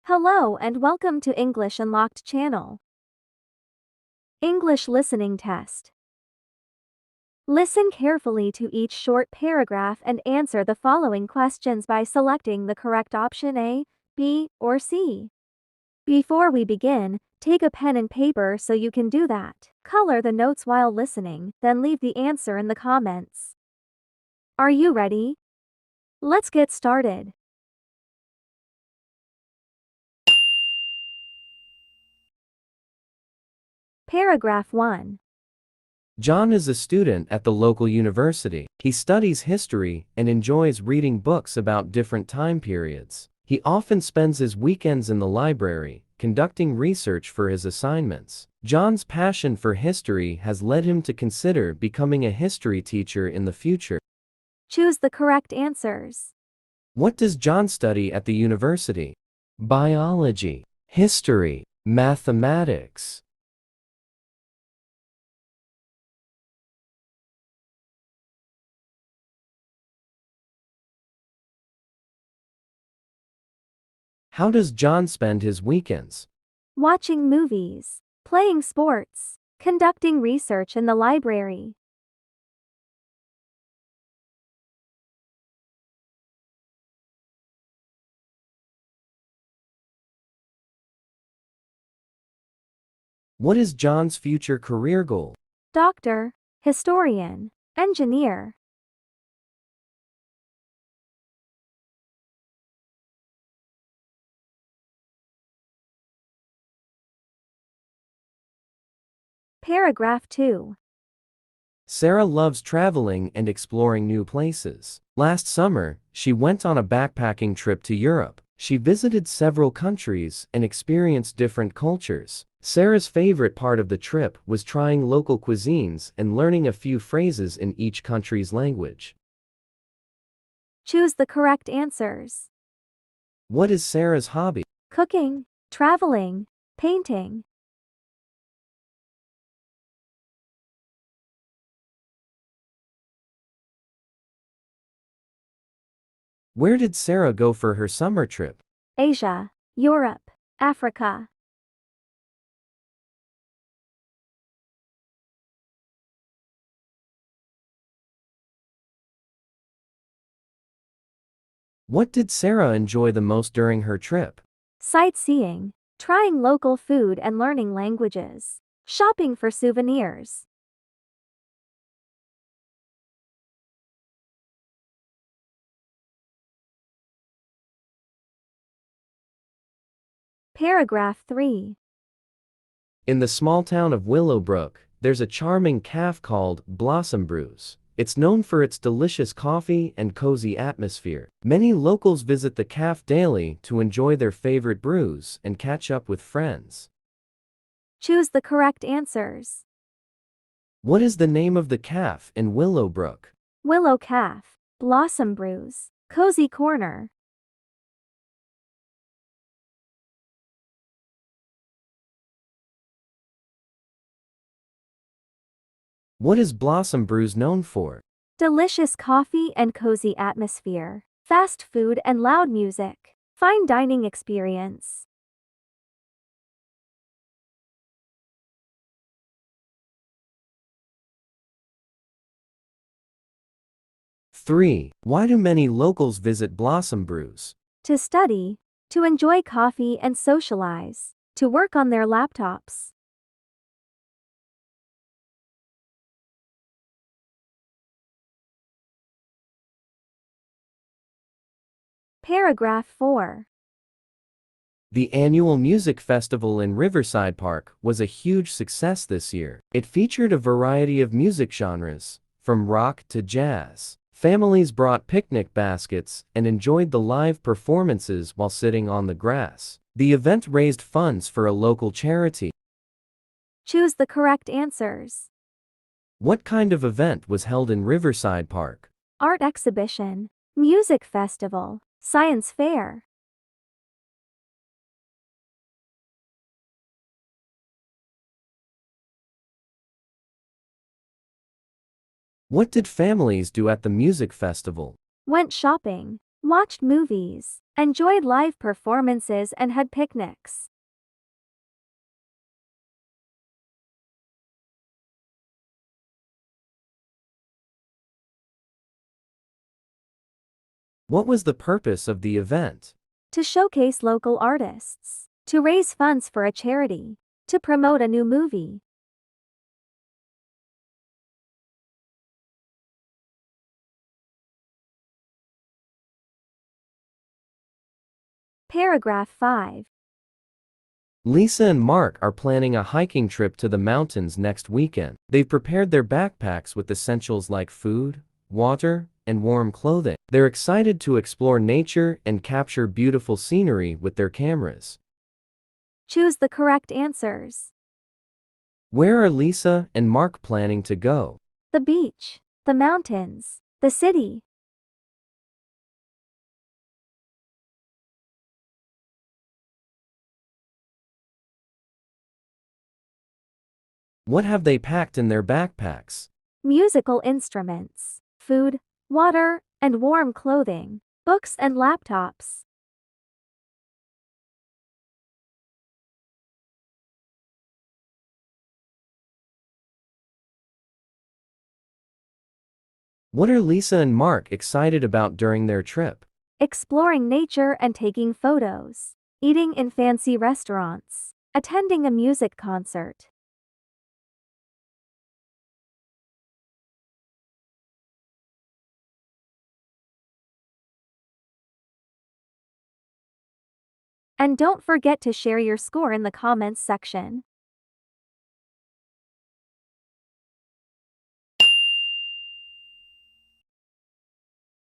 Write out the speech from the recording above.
Hello and welcome to English Unlocked channel. English listening test. Listen carefully to each short paragraph and answer the following questions by selecting the correct option A, B, or C. Before we begin, take a pen and paper so you can do that. Color the notes while listening, then leave the answer in the comments. Are you ready? Let's get started. Paragraph 1. John is a student at the local university. He studies history and enjoys reading books about different time periods. He often spends his weekends in the library, conducting research for his assignments. John's passion for history has led him to consider becoming a history teacher in the future. Choose the correct answers. What does John study at the university? Biology, history, mathematics. How does John spend his weekends? Watching movies, playing sports, conducting research in the library. What is John's future career goal? Doctor, historian, engineer. Paragraph 2. Sarah loves traveling and exploring new places. Last summer, she went on a backpacking trip to Europe. She visited several countries and experienced different cultures. Sarah's favorite part of the trip was trying local cuisines and learning a few phrases in each country's language. Choose the correct answers. What is Sarah's hobby? Cooking, traveling, painting. Where did Sarah go for her summer trip? Asia, Europe, Africa. What did Sarah enjoy the most during her trip? Sightseeing, trying local food and learning languages. Shopping for souvenirs. Paragraph 3. In the small town of Willowbrook, there's a charming cafe called Blossom Brews. It's known for its delicious coffee and cozy atmosphere. Many locals visit the cafe daily to enjoy their favorite brews and catch up with friends. Choose the correct answers. What is the name of the cafe in Willowbrook? Willow Cafe, Blossom Brews, Cozy Corner. What is Blossom Brews known for? Delicious coffee and cozy atmosphere. Fast food and loud music. Fine dining experience. Three. Why do many locals visit Blossom Brews? To study, to enjoy coffee and socialize, to work on their laptops. Paragraph 4. The annual music festival in Riverside Park was a huge success this year. It featured a variety of music genres, from rock to jazz. Families brought picnic baskets and enjoyed the live performances while sitting on the grass. The event raised funds for a local charity. Choose the correct answers. What kind of event was held in Riverside Park? Art exhibition, music festival, science fair. What did families do at the music festival? Went shopping, watched movies, enjoyed live performances and had picnics. What was the purpose of the event? To showcase local artists. To raise funds for a charity. To promote a new movie. Paragraph 5. Lisa and Mark are planning a hiking trip to the mountains next weekend. They've prepared their backpacks with essentials like food, water, and warm clothing. They're excited to explore nature and capture beautiful scenery with their cameras. Choose the correct answers. Where are Lisa and Mark planning to go? The beach. The mountains. The city. What have they packed in their backpacks? Musical instruments. Food, water, and warm clothing. Books and laptops. What are Lisa and Mark excited about during their trip? Exploring nature and taking photos. Eating in fancy restaurants. Attending a music concert. And don't forget to share your score in the comments section.